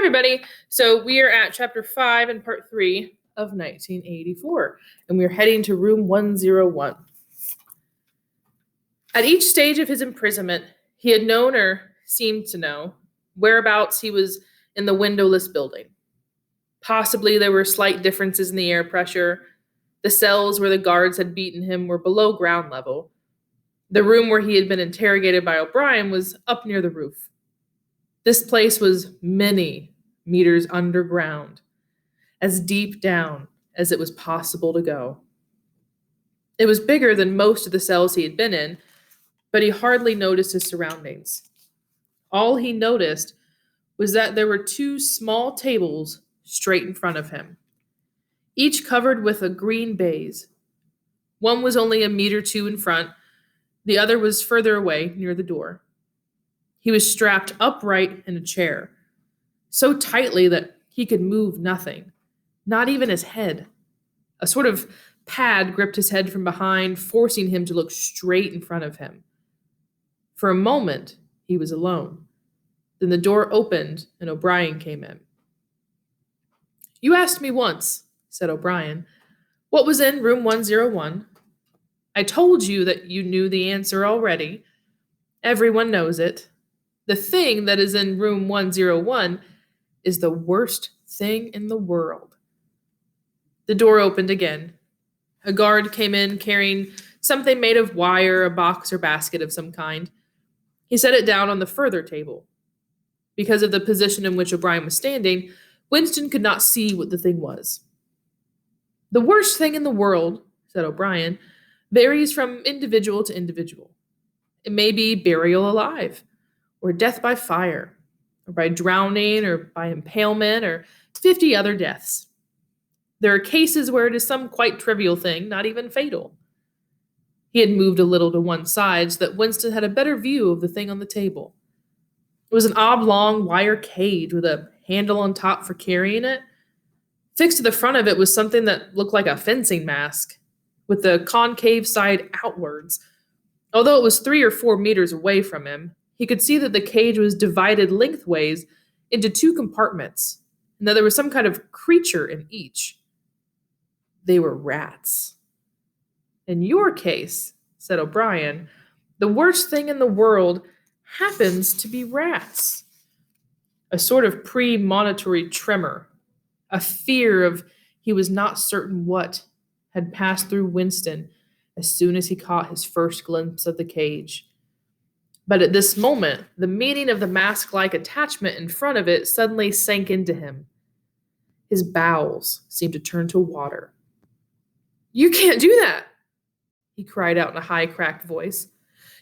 everybody. So we are at chapter 5 and part 3 of 1984, and we're heading to room 101. At each stage of his imprisonment, he had known or seemed to know whereabouts he was in the windowless building. Possibly there were slight differences in the air pressure. The cells where the guards had beaten him were below ground level. The room where he had been interrogated by O'Brien was up near the roof. This place was many meters underground, as deep down as it was possible to go. It was bigger than most of the cells he had been in, but he hardly noticed his surroundings. All he noticed was that there were 2 small tables straight in front of him, each covered with a green baize. One was only a meter or 2 in front, the other was further away near the door. He was strapped upright in a chair, so tightly that he could move nothing, not even his head. A sort of pad gripped his head from behind, forcing him to look straight in front of him. For a moment, he was alone. Then the door opened and O'Brien came in. "You asked me once," said O'Brien, "what was in room 101. I told you that you knew the answer already. Everyone knows it. The thing that is in room 101 is the worst thing in the world." The door opened again. A guard came in carrying something made of wire, a box or basket of some kind. He set it down on the further table. Because of the position in which O'Brien was standing, Winston could not see what the thing was. "The worst thing in the world," said O'Brien, "varies from individual to individual. It may be burial alive, or death by fire, or by drowning, or by impalement, or 50 other deaths. There are cases where it is some quite trivial thing, not even fatal." He had moved a little to one side so that Winston had a better view of the thing on the table. It was an oblong wire cage with a handle on top for carrying it. Fixed to the front of it was something that looked like a fencing mask, with the concave side outwards. Although it was 3 or 4 meters away from him, he could see that the cage was divided lengthways into 2 compartments, and that there was some kind of creature in each. They were rats. "In your case," said O'Brien, "the worst thing in the world happens to be rats." A sort of premonitory tremor, a fear of he was not certain what, had passed through Winston as soon as he caught his first glimpse of the cage. But at this moment, the meaning of the mask-like attachment in front of it suddenly sank into him. His bowels seemed to turn to water. "You can't do that!" he cried out in a high, cracked voice.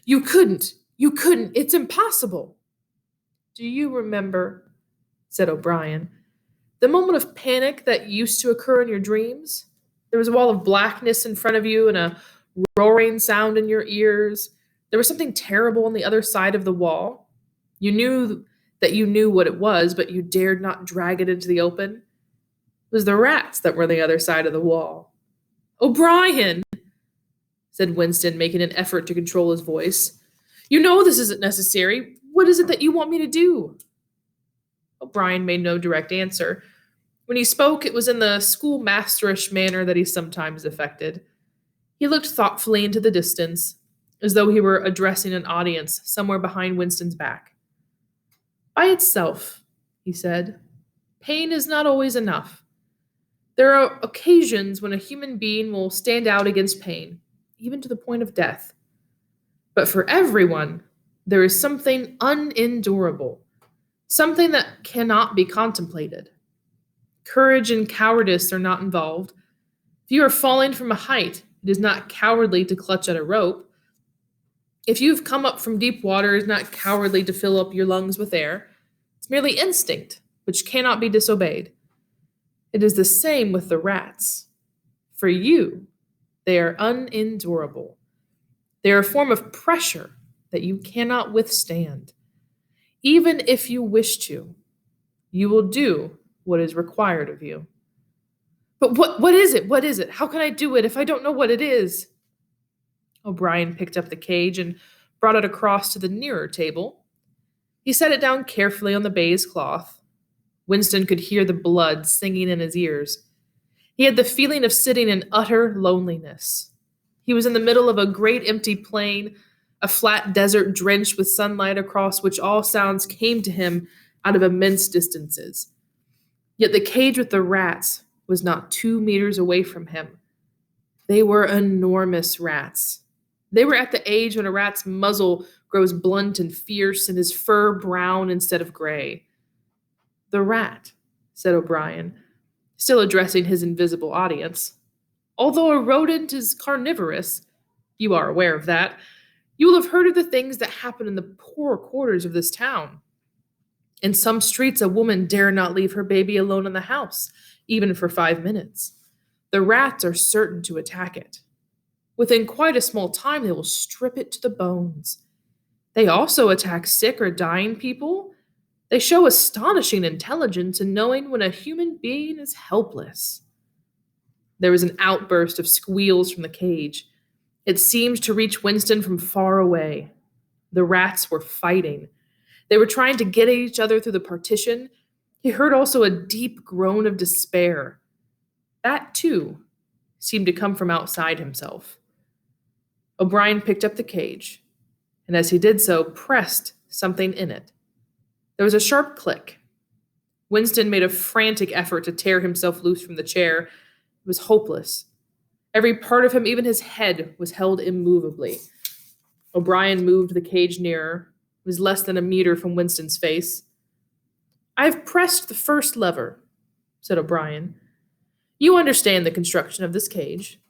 You couldn't, it's impossible." "Do you remember," said O'Brien, "the moment of panic that used to occur in your dreams? There was a wall of blackness in front of you and a roaring sound in your ears. There was something terrible on the other side of the wall. You knew that you knew what it was, but you dared not drag it into the open. It was the rats that were on the other side of the wall." "O'Brien," said Winston, making an effort to control his voice. "You know this isn't necessary. What is it that you want me to do?" O'Brien made no direct answer. When he spoke, it was in the schoolmasterish manner that he sometimes affected. He looked thoughtfully into the distance, as though he were addressing an audience somewhere behind Winston's back. "By itself," he said, "pain is not always enough. There are occasions when a human being will stand out against pain, even to the point of death. But for everyone, there is something unendurable, something that cannot be contemplated. Courage and cowardice are not involved. If you are falling from a height, it is not cowardly to clutch at a rope. If you've come up from deep water, it is not cowardly to fill up your lungs with air. It's merely instinct, which cannot be disobeyed. It is the same with the rats. For you, they are unendurable. They are a form of pressure that you cannot withstand. Even if you wish to, you will do what is required of you." "But what is it? What is it? How can I do it if I don't know what it is?" O'Brien picked up the cage and brought it across to the nearer table. He set it down carefully on the baize cloth. Winston could hear the blood singing in his ears. He had the feeling of sitting in utter loneliness. He was in the middle of a great empty plain, a flat desert drenched with sunlight across which all sounds came to him out of immense distances. Yet the cage with the rats was not 2 meters away from him. They were enormous rats. They were at the age when a rat's muzzle grows blunt and fierce and his fur brown instead of gray. The rat, said O'Brien, still addressing his invisible audience. Although a rodent is carnivorous, you are aware of that, you will have heard of the things that happen in the poorer quarters of this town. In some streets, a woman dare not leave her baby alone in the house, even for 5 minutes. The rats are certain to attack it. Within quite a small time, they will strip it to the bones. They also attack sick or dying people. They show astonishing intelligence in knowing when a human being is helpless. There was an outburst of squeals from the cage. It seemed to reach Winston from far away. The rats were fighting. They were trying to get at each other through the partition. He heard also a deep groan of despair. That, too, seemed to come from outside himself. O'Brien picked up the cage, and as he did so, pressed something in it. There was a sharp click. Winston made a frantic effort to tear himself loose from the chair. It was hopeless. Every part of him, even his head, was held immovably. O'Brien moved the cage nearer. It was less than a meter from Winston's face. "I have pressed the first lever," said O'Brien. "You understand the construction of this cage.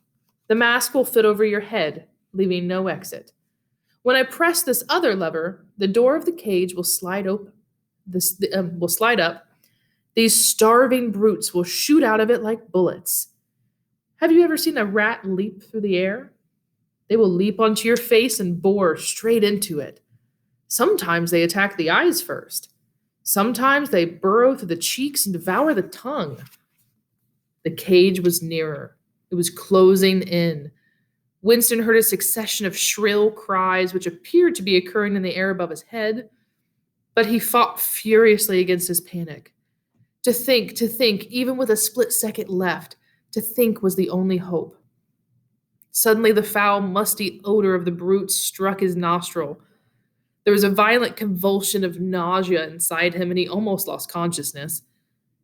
The mask will fit over your head, leaving no exit. When I press this other lever, the door of the cage will slide open. Will slide up. These starving brutes will shoot out of it like bullets. Have you ever seen a rat leap through the air? They will leap onto your face and bore straight into it. Sometimes they attack the eyes first. Sometimes they burrow through the cheeks and devour the tongue." The cage was nearer. It was closing in. Winston heard a succession of shrill cries which appeared to be occurring in the air above his head, but he fought furiously against his panic. To think, even with a split second left, to think was the only hope. Suddenly the foul, musty odor of the brute struck his nostril. There was a violent convulsion of nausea inside him, and he almost lost consciousness.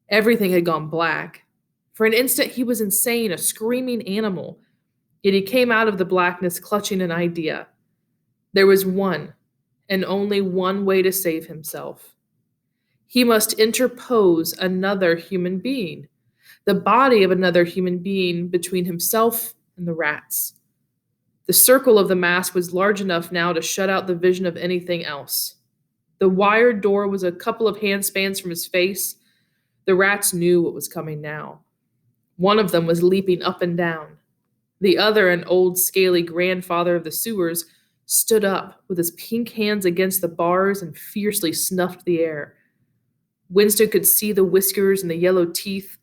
Everything had gone black. For an instant he was insane, a screaming animal. Yet he came out of the blackness clutching an idea. There was one, and only one way to save himself. He must interpose another human being, the body of another human being between himself and the rats. The circle of the mask was large enough now to shut out the vision of anything else. The wired door was a couple of handspans from his face. The rats knew what was coming now. One of them was leaping up and down. The other, an old, scaly grandfather of the sewers, stood up with his pink hands against the bars and fiercely snuffed the air. Winston could see the whiskers and the yellow teeth.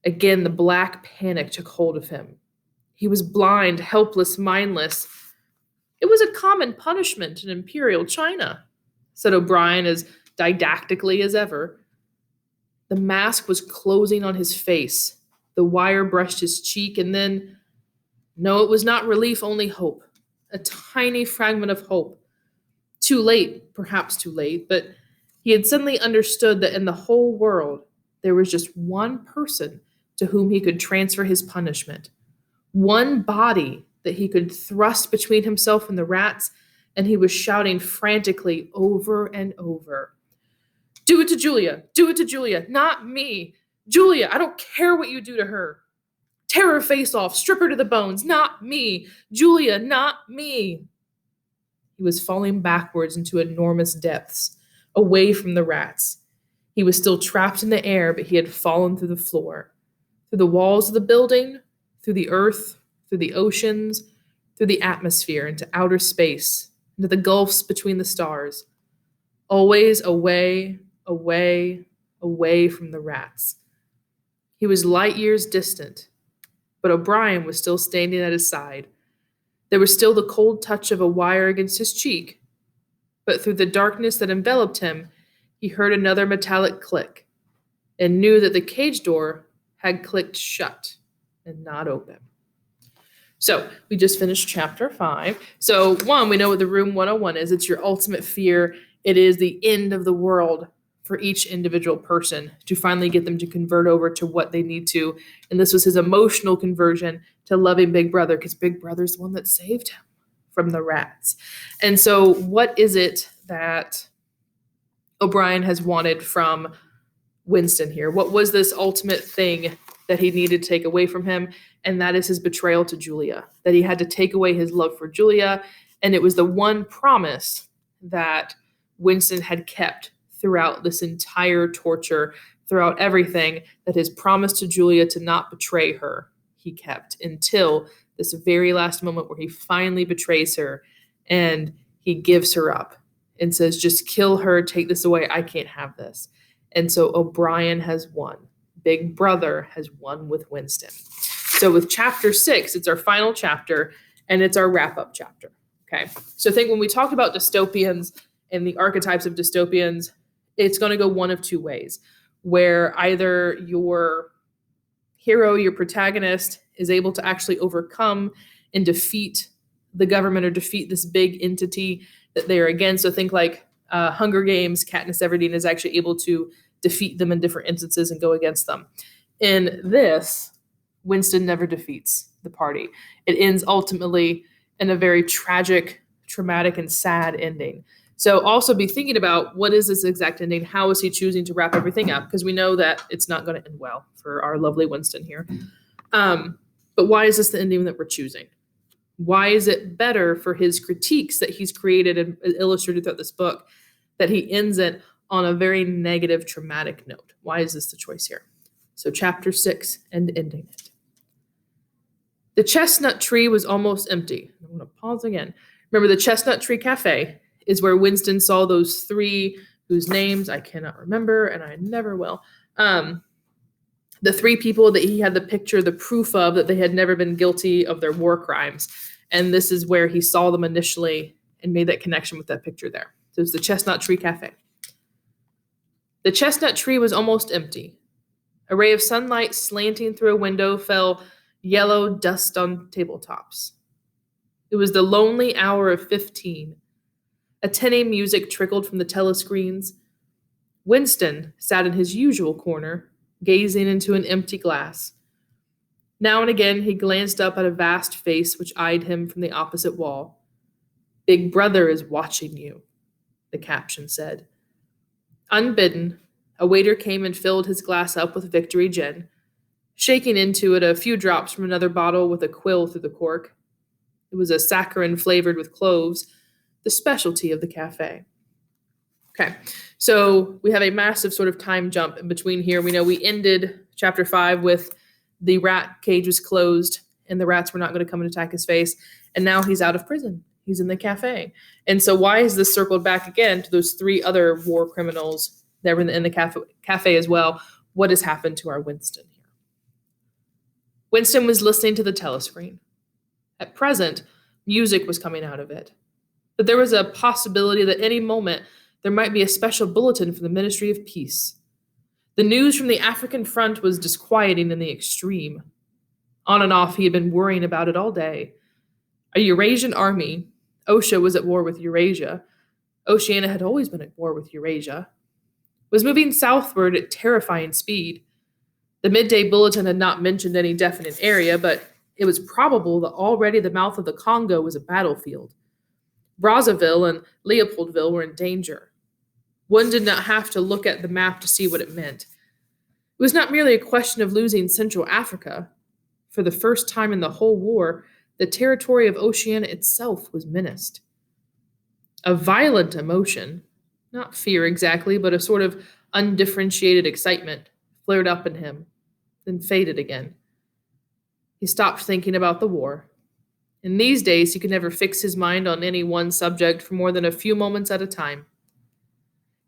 Again, the black panic took hold of him. He was blind, helpless, mindless. "It was a common punishment in Imperial China," said O'Brien as didactically as ever. The mask was closing on his face. The wire brushed his cheek, and then, no, it was not relief, only hope. A tiny fragment of hope. Too late, perhaps too late, but he had suddenly understood that in the whole world there was just one person to whom he could transfer his punishment. One body that he could thrust between himself and the rats, and he was shouting frantically over and over. "Do it to Julia! Do it to Julia! Not me! Julia, I don't care what you do to her! Tear her face off! Strip her to the bones! Not me! Julia, not me!" He was falling backwards into enormous depths, away from the rats. He was still trapped in the air, but he had fallen through the floor, through the walls of the building, through the earth, through the oceans, through the atmosphere, into outer space, into the gulfs between the stars. Always away, away, away from the rats. He was light years distant, but O'Brien was still standing at his side. There was still the cold touch of a wire against his cheek, but through the darkness that enveloped him, he heard another metallic click. and knew that the cage door had clicked shut and not open. So we just finished chapter 5. So one, we know what the room 101 is. It's your ultimate fear. It is the end of the world for each individual person to finally get them to convert over to what they need to. And this was his emotional conversion to loving Big Brother, because Big Brother's the one that saved him from the rats. And so what is it that O'Brien has wanted from Winston here? What was this ultimate thing that he needed to take away from him? And that is his betrayal to Julia, that he had to take away his love for Julia. And it was the one promise that Winston had kept throughout this entire torture, throughout everything, that his promise to Julia to not betray her, he kept until this very last moment where he finally betrays her and he gives her up and says, just kill her, take this away, I can't have this. And so O'Brien has won. Big Brother has won with Winston. So with chapter 6, it's our final chapter, and it's our wrap-up chapter. Okay. So I think when we talk about dystopians and the archetypes of dystopians, it's going to go one of two ways, where either your hero, your protagonist, is able to actually overcome and defeat the government or defeat this big entity that they are against. So think like Hunger Games, Katniss Everdeen is actually able to defeat them in different instances and go against them. In this, Winston never defeats the party. It ends ultimately in a very tragic, traumatic, and sad ending. So also be thinking about, what is this exact ending? How is he choosing to wrap everything up? Because we know that it's not going to end well for our lovely Winston here. But why is this the ending that we're choosing? Why is it better for his critiques that he's created and illustrated throughout this book that he ends it on a very negative, traumatic note? Why is this the choice here? So chapter 6 and ending it. The chestnut tree was almost empty. I'm going to pause again. Remember, the Chestnut Tree Cafe is where Winston saw those 3 whose names I cannot remember, and I never will. The 3 people that he had the picture, the proof of that they had never been guilty of their war crimes. And this is where he saw them initially and made that connection with that picture there. So it's the Chestnut Tree Cafe. The chestnut tree was almost empty. A ray of sunlight slanting through a window fell yellow dust on tabletops. It was the lonely hour of 15. A tinny music trickled from the telescreens. Winston sat in his usual corner, gazing into an empty glass. Now and again he glanced up at a vast face which eyed him from the opposite wall. Big Brother is watching you, the caption said. Unbidden, a waiter came and filled his glass up with Victory Gin, shaking into it a few drops from another bottle with a quill through the cork. It was a saccharin flavored with cloves, the specialty of the cafe. Okay, so we have a massive sort of time jump in between here. We know we ended chapter 5 with the rat cage was closed and the rats were not going to come and attack his face. And now he's out of prison. He's in the cafe. And so why is this circled back again to those 3 other war criminals that were in the cafe as well? What has happened to our Winston here? Winston was listening to the telescreen. At present, music was coming out of it. But there was a possibility that any moment there might be a special bulletin from the Ministry of Peace. The news from the African front was disquieting in the extreme. On and off, he had been worrying about it all day. A Eurasian army, Oceania was at war with Eurasia. Oceania had always been at war with Eurasia, was moving southward at terrifying speed. The midday bulletin had not mentioned any definite area, but it was probable that already the mouth of the Congo was a battlefield. Brazzaville and Leopoldville were in danger. One did not have to look at the map to see what it meant. It was not merely a question of losing Central Africa. For the first time in the whole war, the territory of Oceania itself was menaced. A violent emotion, not fear exactly, but a sort of undifferentiated excitement, flared up in him, then faded again. He stopped thinking about the war. In these days, he could never fix his mind on any one subject for more than a few moments at a time.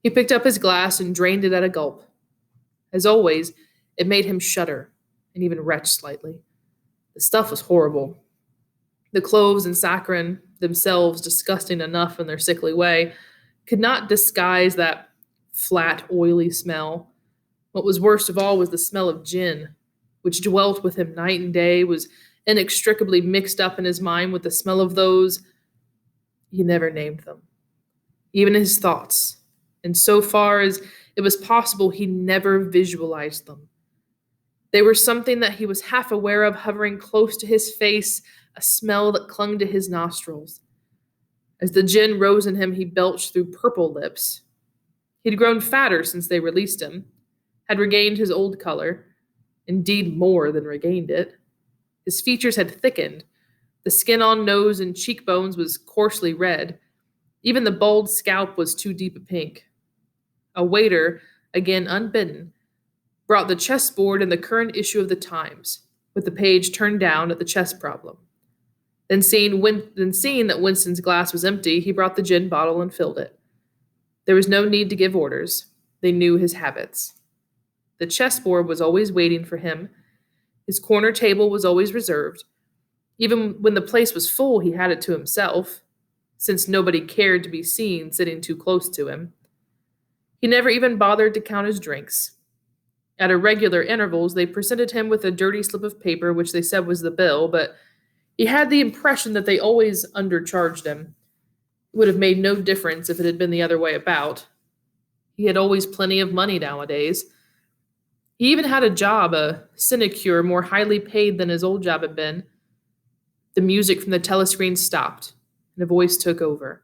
He picked up his glass and drained it at a gulp. As always, it made him shudder and even retch slightly. The stuff was horrible. The cloves and saccharin, themselves disgusting enough in their sickly way, could not disguise that flat, oily smell. What was worst of all was the smell of gin, which dwelt with him night and day, was inextricably mixed up in his mind with the smell of those. He never named them, even in his thoughts. And so far as it was possible, he never visualized them. They were something that he was half aware of, hovering close to his face, a smell that clung to his nostrils. As the gin rose in him, he belched through purple lips. He'd grown fatter since they released him, had regained his old color, indeed more than regained it. His features had thickened. The skin on nose and cheekbones was coarsely red. Even the bald scalp was too deep a pink. A waiter, again unbidden, brought the chessboard and the current issue of the Times, with the page turned down at the chess problem. Then seeing that Winston's glass was empty, he brought the gin bottle and filled it. There was no need to give orders. They knew his habits. The chessboard was always waiting for him. His corner table was always reserved. Even when the place was full, he had it to himself, since nobody cared to be seen sitting too close to him. He never even bothered to count his drinks. At irregular intervals, they presented him with a dirty slip of paper, which they said was the bill, but he had the impression that they always undercharged him. It would have made no difference if it had been the other way about. He had always plenty of money nowadays. He even had a job, a sinecure, more highly paid than his old job had been. The music from the telescreen stopped, and a voice took over.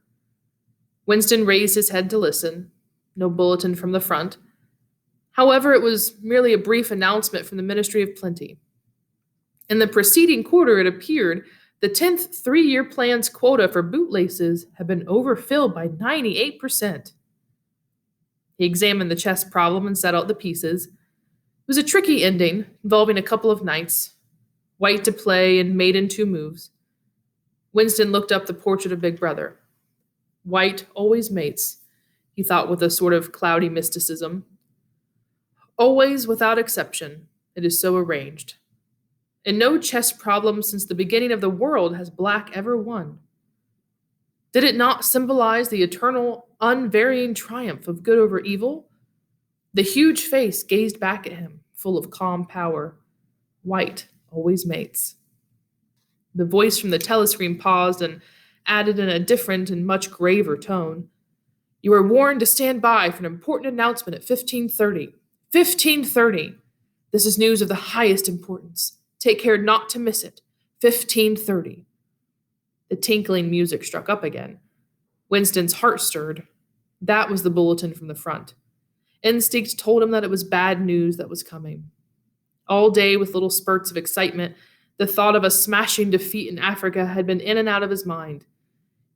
Winston raised his head to listen. No bulletin from the front. However, it was merely a brief announcement from the Ministry of Plenty. In the preceding quarter, it appeared the 10th three-year plan's quota for bootlaces had been overfilled by 98%. He examined the chess problem and set out the pieces. It was a tricky ending, involving a couple of knights, white to play and mate in 2 moves. Winston looked up the portrait of Big Brother. White always mates, he thought with a sort of cloudy mysticism. Always, without exception, it is so arranged. In no chess problem since the beginning of the world has black ever won. Did it not symbolize the eternal, unvarying triumph of good over evil? The huge face gazed back at him, full of calm power. White always mates. The voice from the telescreen paused and added in a different and much graver tone. You are warned to stand by for an important announcement at 15:30. 15:30. This is news of the highest importance. Take care not to miss it. 15:30. The tinkling music struck up again. Winston's heart stirred. That was the bulletin from the front. Instinct told him that it was bad news that was coming. All day, with little spurts of excitement, the thought of a smashing defeat in Africa had been in and out of his mind.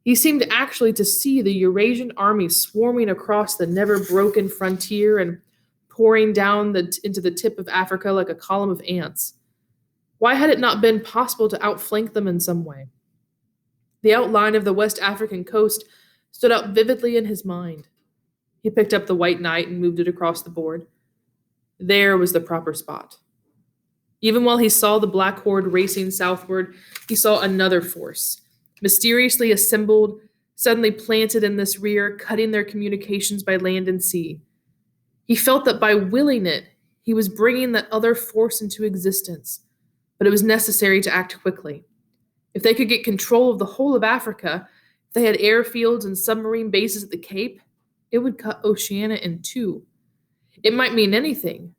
He seemed actually to see the Eurasian army swarming across the never-broken frontier and pouring down into the tip of Africa like a column of ants. Why had it not been possible to outflank them in some way? The outline of the West African coast stood out vividly in his mind. He picked up the white knight and moved it across the board. There was the proper spot. Even while he saw the black horde racing southward, he saw another force, mysteriously assembled, suddenly planted in this rear, cutting their communications by land and sea. He felt that by willing it, he was bringing that other force into existence, but it was necessary to act quickly. If they could get control of the whole of Africa, if they had airfields and submarine bases at the Cape, it would cut Oceania in 2. It might mean anything.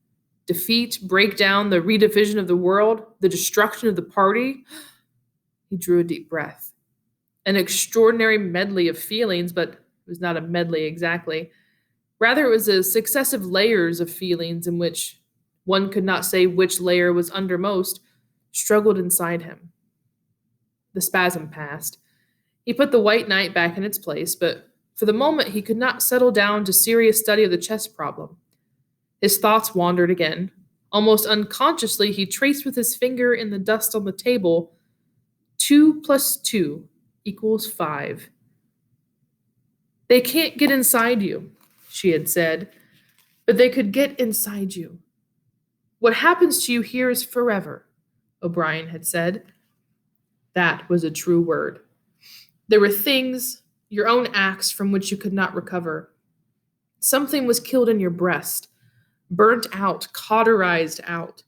Defeat, breakdown, the redivision of the world, the destruction of the party. He drew a deep breath. An extraordinary medley of feelings, but it was not a medley exactly. Rather, it was a successive layers of feelings in which one could not say which layer was undermost, struggled inside him. The spasm passed. He put the white knight back in its place, but for the moment he could not settle down to serious study of the chess problem. His thoughts wandered again. Almost unconsciously, he traced with his finger in the dust on the table 2 + 2 = 5. They can't get inside you, she had said, but they could get inside you. What happens to you here is forever, O'Brien had said. That was a true word. There were things, your own acts, from which you could not recover. Something was killed in your breast, burnt out, cauterized out.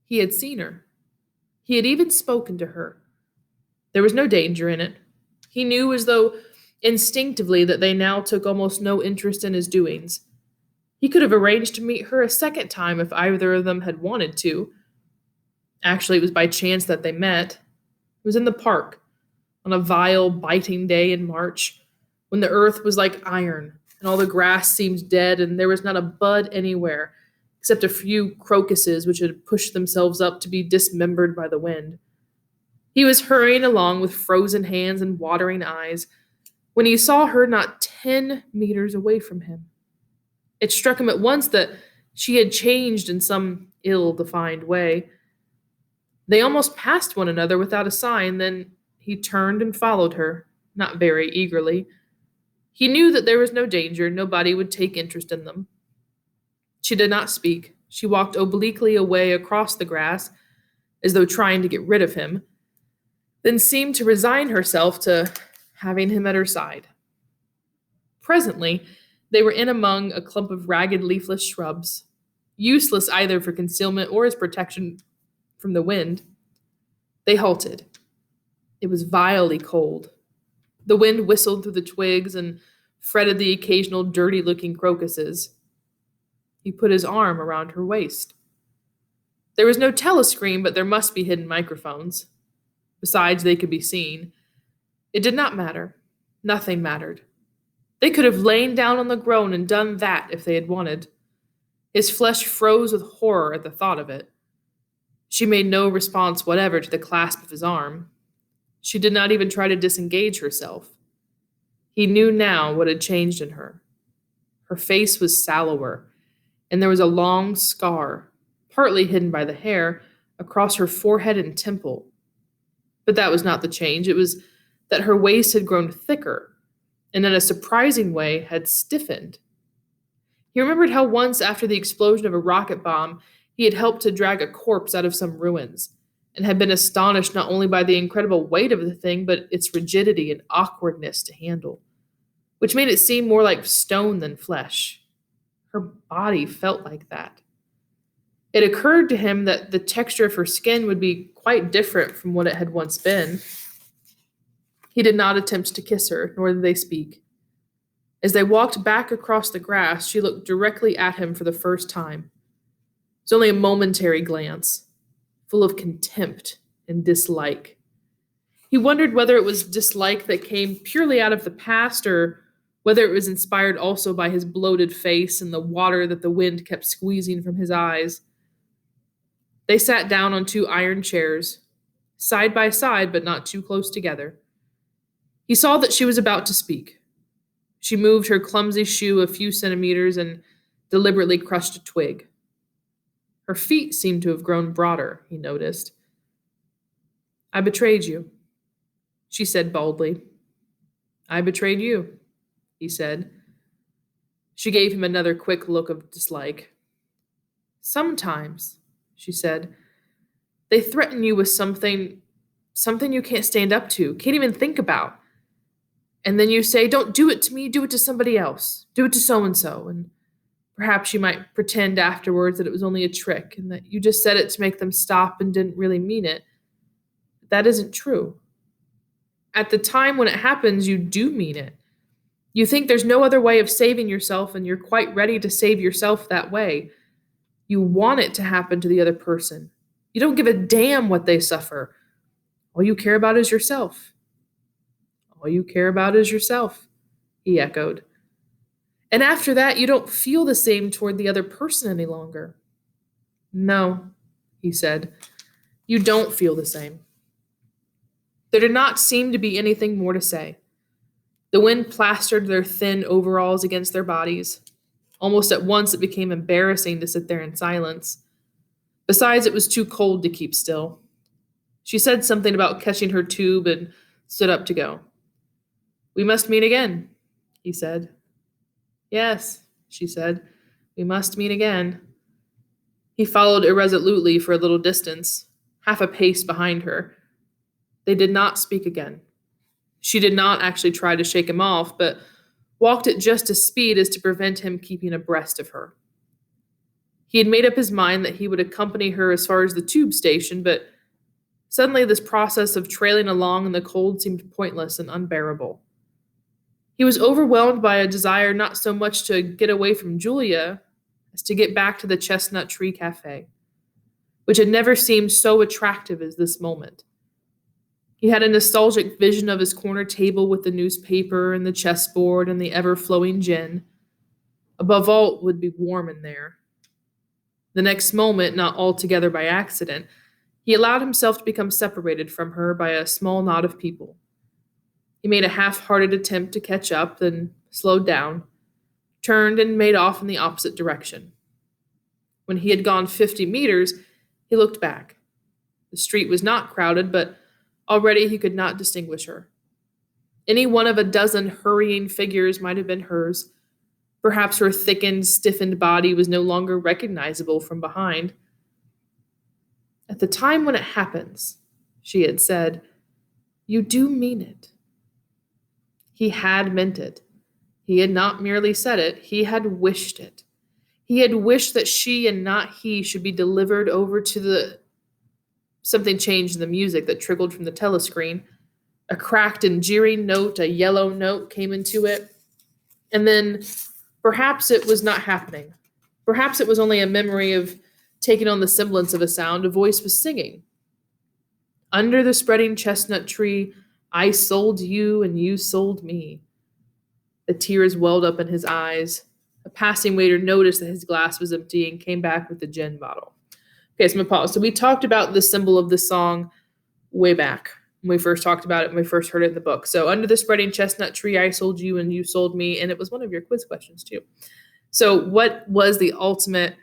He had seen her. He had even spoken to her. There was no danger in it. He knew as though instinctively that they now took almost no interest in his doings. He could have arranged to meet her a second time if either of them had wanted to. Actually, it was by chance that they met. It was in the park, on a vile, biting day in March, when the earth was like iron, and all the grass seemed dead, and there was not a bud anywhere, except a few crocuses which had pushed themselves up to be dismembered by the wind. He was hurrying along with frozen hands and watering eyes when he saw her not 10 meters away from him. It struck him at once that she had changed in some ill-defined way. They almost passed one another without a sign, then he turned and followed her, not very eagerly. He knew that there was no danger, nobody would take interest in them. She did not speak. She walked obliquely away across the grass, as though trying to get rid of him, then seemed to resign herself to having him at her side. Presently, they were in among a clump of ragged leafless shrubs, useless either for concealment or as protection from the wind. They halted. It was vilely cold. The wind whistled through the twigs and fretted the occasional dirty-looking crocuses. He put his arm around her waist. There was no telescreen, but there must be hidden microphones. Besides, they could be seen. It did not matter. Nothing mattered. They could have lain down on the ground and done that if they had wanted. His flesh froze with horror at the thought of it. She made no response whatever to the clasp of his arm. She did not even try to disengage herself. He knew now what had changed in her. Her face was sallower, and there was a long scar, partly hidden by the hair, across her forehead and temple. But that was not the change. It was that her waist had grown thicker, and in a surprising way had stiffened. He remembered how once, after the explosion of a rocket bomb, he had helped to drag a corpse out of some ruins, and had been astonished not only by the incredible weight of the thing, but its rigidity and awkwardness to handle, which made it seem more like stone than flesh. Her body felt like that. It occurred to him that the texture of her skin would be quite different from what it had once been. He did not attempt to kiss her, nor did they speak. As they walked back across the grass, she looked directly at him for the first time. It was only a momentary glance, full of contempt and dislike. He wondered whether it was dislike that came purely out of the past, or whether it was inspired also by his bloated face and the water that the wind kept squeezing from his eyes. They sat down on 2 iron chairs, side by side but not too close together. He saw that she was about to speak. She moved her clumsy shoe a few centimeters and deliberately crushed a twig. Her feet seemed to have grown broader, he noticed. "I betrayed you," she said baldly. "I betrayed you," he said. She gave him another quick look of dislike. "Sometimes," she said, "they threaten you with something you can't stand up to, can't even think about. And then you say, 'Don't do it to me, do it to somebody else. Do it to so-and-so.' And perhaps you might pretend afterwards that it was only a trick and that you just said it to make them stop and didn't really mean it. But that isn't true. At the time when it happens, you do mean it. You think there's no other way of saving yourself, and you're quite ready to save yourself that way. You want it to happen to the other person. You don't give a damn what they suffer. All you care about is yourself." "All you care about is yourself," he echoed. "And after that, you don't feel the same toward the other person any longer." "No," he said, "you don't feel the same." There did not seem to be anything more to say. The wind plastered their thin overalls against their bodies. Almost at once it became embarrassing to sit there in silence. Besides, it was too cold to keep still. She said something about catching her tube and stood up to go. "We must meet again," he said. "Yes," she said, "we must meet again." He followed irresolutely for a little distance, half a pace behind her. They did not speak again. She did not actually try to shake him off, but walked at just a speed as to prevent him keeping abreast of her. He had made up his mind that he would accompany her as far as the tube station, but suddenly this process of trailing along in the cold seemed pointless and unbearable. He was overwhelmed by a desire not so much to get away from Julia as to get back to the Chestnut Tree Cafe, which had never seemed so attractive as this moment. He had a nostalgic vision of his corner table with the newspaper and the chessboard and the ever-flowing gin. Above all, it would be warm in there. The next moment, not altogether by accident, he allowed himself to become separated from her by a small knot of people. He made a half-hearted attempt to catch up, then slowed down, turned and made off in the opposite direction. When he had gone 50 meters, he looked back. The street was not crowded, but already he could not distinguish her. Any one of a dozen hurrying figures might have been hers. Perhaps her thickened, stiffened body was no longer recognizable from behind. "At the time when it happens," she had said, "you do mean it." He had meant it. He had not merely said it, he had wished it. He had wished that she and not he should be delivered over to the... Something changed in the music that trickled from the telescreen. A cracked and jeering note, a yellow note, came into it. And then perhaps it was not happening. Perhaps it was only a memory of taking on the semblance of a sound. A voice was singing. "Under the spreading chestnut tree, I sold you and you sold me." The tears welled up in his eyes. A passing waiter noticed that his glass was empty and came back with the gin bottle. Okay, so I'm going to pause. So we talked about the symbol of this song way back when we first talked about it, when we first heard it in the book. So under the spreading chestnut tree, I sold you and you sold me. And it was one of your quiz questions too. So what was the ultimate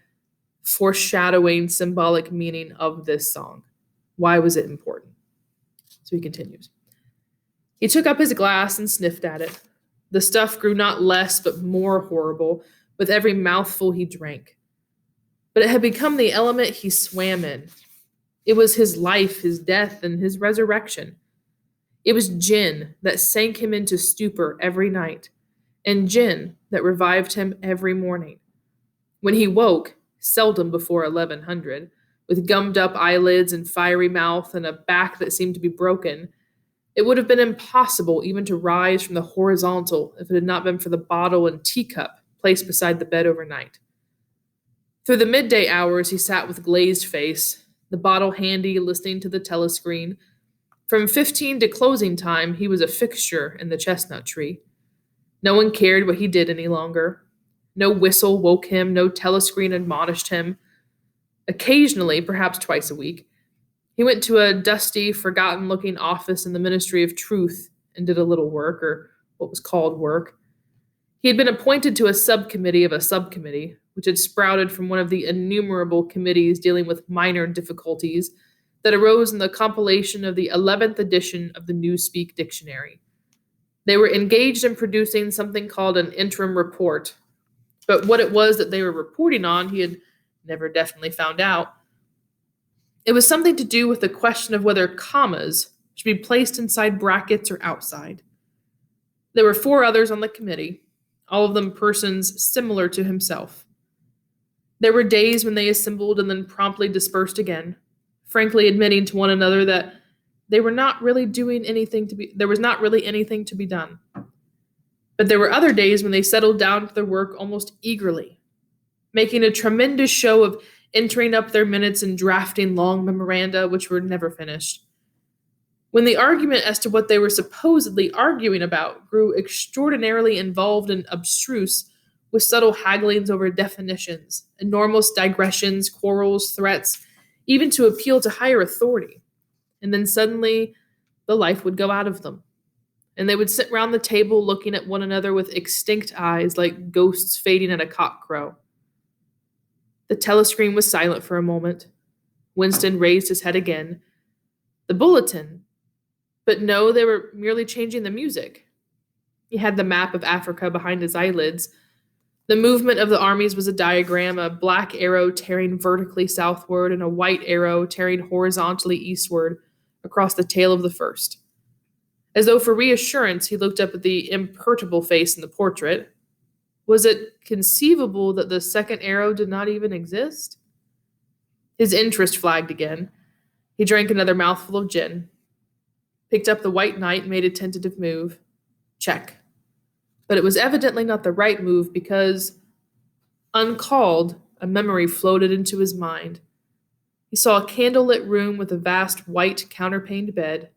foreshadowing symbolic meaning of this song? Why was it important? So he continues. He took up his glass and sniffed at it. The stuff grew not less but more horrible with every mouthful he drank. But it had become the element he swam in. It was his life, his death, and his resurrection. It was gin that sank him into stupor every night, and gin that revived him every morning. When he woke, seldom before 1100, with gummed-up eyelids and fiery mouth and a back that seemed to be broken, it would have been impossible even to rise from the horizontal if it had not been for the bottle and teacup placed beside the bed overnight. Through the midday hours, he sat with glazed face, the bottle handy, listening to the telescreen. From 15 to closing time, he was a fixture in the chestnut tree. No one cared what he did any longer. No whistle woke him, no telescreen admonished him. Occasionally, perhaps twice a week, he went to a dusty, forgotten-looking office in the Ministry of Truth and did a little work, or what was called work. He had been appointed to a subcommittee of a subcommittee, which had sprouted from one of the innumerable committees dealing with minor difficulties that arose in the compilation of the 11th edition of the Newspeak Dictionary. They were engaged in producing something called an interim report, but what it was that they were reporting on, he had never definitely found out. It was something to do with the question of whether commas should be placed inside brackets or outside. There were 4 others on the committee, all of them persons similar to himself. There were days when they assembled and then promptly dispersed again, frankly admitting to one another that there was not really anything to be done. But there were other days when they settled down to their work almost eagerly, making a tremendous show of entering up their minutes and drafting long memoranda which were never finished. When the argument as to what they were supposedly arguing about grew extraordinarily involved and abstruse, with subtle hagglings over definitions, enormous digressions, quarrels, threats, even to appeal to higher authority, and then suddenly the life would go out of them, and they would sit round the table looking at one another with extinct eyes like ghosts fading at a cockcrow. The telescreen was silent for a moment. Winston raised his head again. The bulletin. But no, they were merely changing the music. He had the map of Africa behind his eyelids. The movement of the armies was a diagram, a black arrow tearing vertically southward and a white arrow tearing horizontally eastward across the tail of the first. As though for reassurance, he looked up at the imperturbable face in the portrait. Was it conceivable that the second arrow did not even exist? His interest flagged again. He drank another mouthful of gin, picked up the white knight, and made a tentative move. Check. But it was evidently not the right move because, uncalled, a memory floated into his mind. He saw a candlelit room with a vast white counterpaned bed,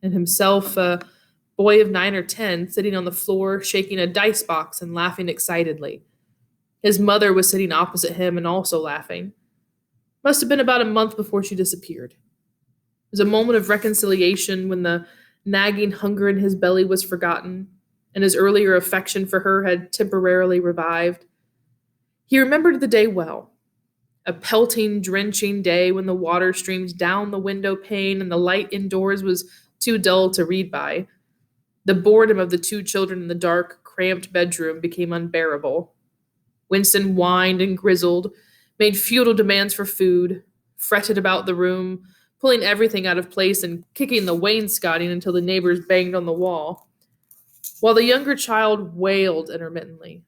and himself, a boy of 9 or 10, sitting on the floor, shaking a dice box and laughing excitedly. His mother was sitting opposite him and also laughing. Must have been about a month before she disappeared. It was a moment of reconciliation when the nagging hunger in his belly was forgotten, and his earlier affection for her had temporarily revived. He remembered the day well. A pelting, drenching day when the water streamed down the window pane and the light indoors was too dull to read by. The boredom of the two children in the dark, cramped bedroom became unbearable. Winston whined and grizzled, made futile demands for food, fretted about the room, pulling everything out of place and kicking the wainscoting until the neighbors banged on the wall, while the younger child wailed intermittently.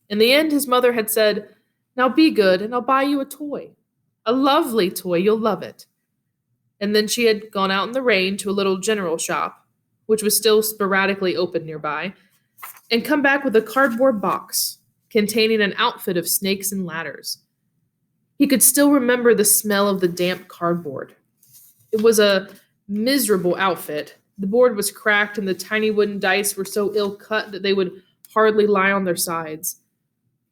In the end, his mother had said, "Now be good, and I'll buy you a toy. A lovely toy, you'll love it." And then she had gone out in the rain to a little general shop, which was still sporadically open nearby, and come back with a cardboard box containing an outfit of snakes and ladders. He could still remember the smell of the damp cardboard. It was a miserable outfit. The board was cracked, and the tiny wooden dice were so ill cut that they would hardly lie on their sides.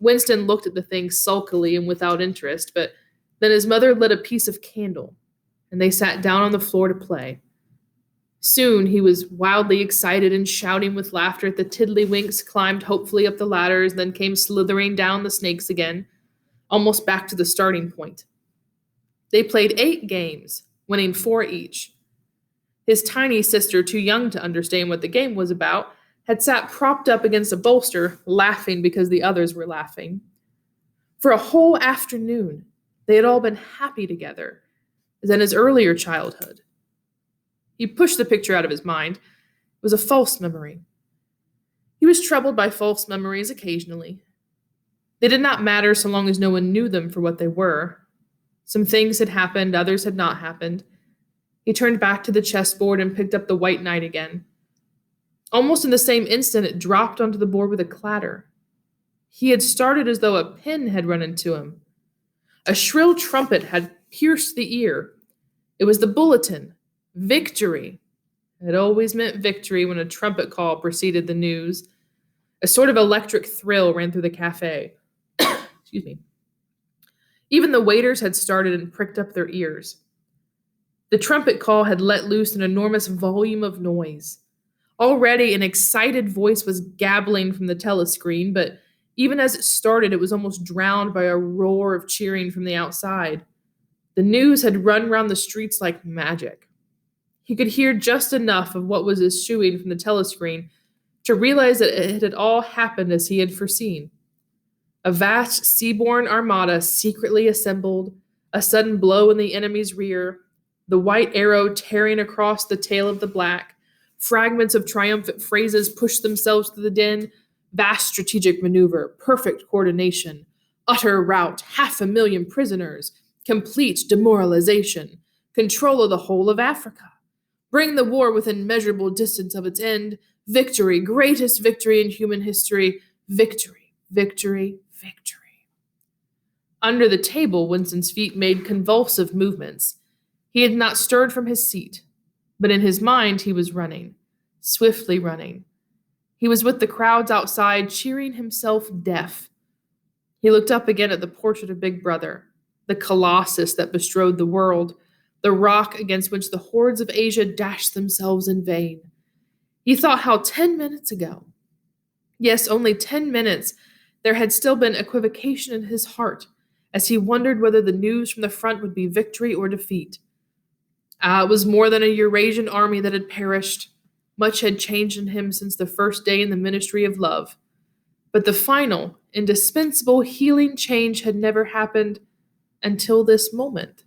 Winston looked at the thing sulkily and without interest, but then his mother lit a piece of candle, and they sat down on the floor to play. Soon he was wildly excited and shouting with laughter at the tiddlywinks, climbed hopefully up the ladders, then came slithering down the snakes again, almost back to the starting point. They played 8 games, winning 4 each. His tiny sister, too young to understand what the game was about, had sat propped up against a bolster, laughing because the others were laughing. For a whole afternoon, they had all been happy together, as in his earlier childhood. He pushed the picture out of his mind. It was a false memory. He was troubled by false memories occasionally. They did not matter so long as no one knew them for what they were. Some things had happened, others had not happened. He turned back to the chessboard and picked up the white knight again. Almost in the same instant, it dropped onto the board with a clatter. He had started as though a pin had run into him. A shrill trumpet had pierced the ear. It was the bulletin. Victory. It always meant victory when a trumpet call preceded the news. A sort of electric thrill ran through the cafe. Excuse me. Even the waiters had started and pricked up their ears. The trumpet call had let loose an enormous volume of noise. Already an excited voice was gabbling from the telescreen, but even as it started, it was almost drowned by a roar of cheering from the outside. The news had run round the streets like magic. He could hear just enough of what was issuing from the telescreen to realize that it had all happened as he had foreseen. A vast seaborne armada secretly assembled, a sudden blow in the enemy's rear, the white arrow tearing across the tail of the black, fragments of triumphant phrases pushed themselves through the din, vast strategic maneuver, perfect coordination, utter rout, 500,000 prisoners, complete demoralization, control of the whole of Africa. Bring the war within measurable distance of its end. Victory, greatest victory in human history. Victory, victory, victory. Under the table, Winston's feet made convulsive movements. He had not stirred from his seat, but in his mind he was running, swiftly running. He was with the crowds outside, cheering himself deaf. He looked up again at the portrait of Big Brother, the colossus that bestrode the world, the rock against which the hordes of Asia dashed themselves in vain. He thought how 10 minutes ago, yes, only 10 minutes, there had still been equivocation in his heart as he wondered whether the news from the front would be victory or defeat. It was more than a Eurasian army that had perished. Much had changed in him since the first day in the ministry of love. But the final, indispensable healing change had never happened until this moment.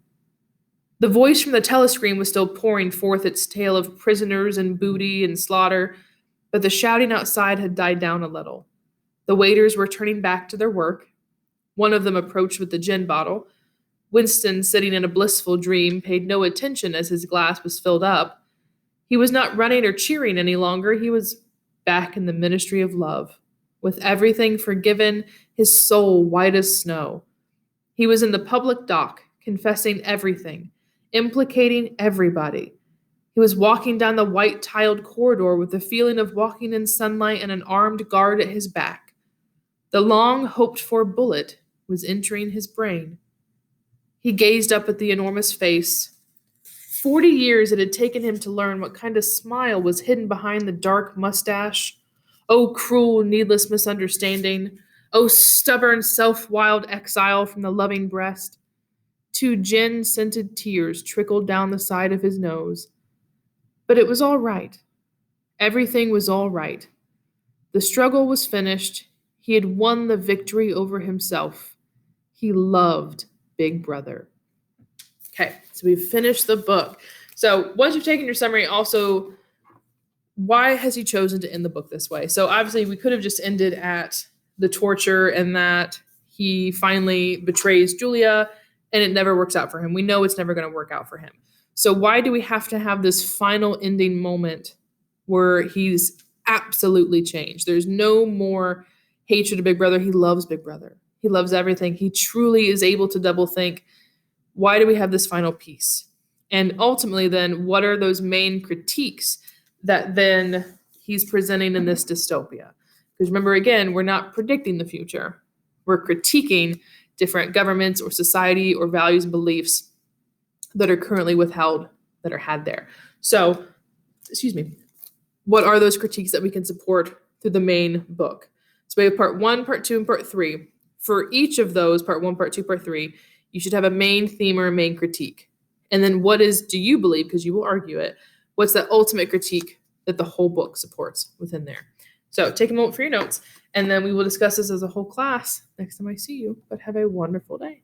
The voice from the telescreen was still pouring forth its tale of prisoners and booty and slaughter, but the shouting outside had died down a little. The waiters were turning back to their work. One of them approached with the gin bottle. Winston, sitting in a blissful dream, paid no attention as his glass was filled up. He was not running or cheering any longer. He was back in the ministry of love, with everything forgiven, his soul white as snow. He was in the public dock, confessing everything, implicating everybody. He was walking down the white tiled corridor with the feeling of walking in sunlight and an armed guard at his back. The long hoped for bullet was entering his brain. He gazed up at the enormous face. 40 years it had taken him to learn what kind of smile was hidden behind the dark mustache. Oh, cruel, needless misunderstanding. Oh, stubborn, self-wild exile from the loving breast. 2 gin-scented tears trickled down the side of his nose. But it was all right. Everything was all right. The struggle was finished. He had won the victory over himself. He loved Big Brother. Okay, so we've finished the book. So once you've taken your summary, also, why has he chosen to end the book this way? So obviously we could have just ended at the torture and that he finally betrays Julia and it never works out for him. We know it's never going to work out for him. So why do we have to have this final ending moment where he's absolutely changed? There's no more hatred of Big Brother. He loves Big Brother. He loves everything. He truly is able to double think, why do we have this final piece? And ultimately then, what are those main critiques that then he's presenting in this dystopia? Because remember, again, we're not predicting the future. We're critiquing different governments or society or values and beliefs that are currently withheld, that are had there. So, what are those critiques that we can support through the main book? So we have part 1, part 2, and part 3. For each of those, part 1, part 2, part 3, you should have a main theme or a main critique. And then do you believe, because you will argue it, what's the ultimate critique that the whole book supports within there? So take a moment for your notes, and then we will discuss this as a whole class next time I see you. But have a wonderful day.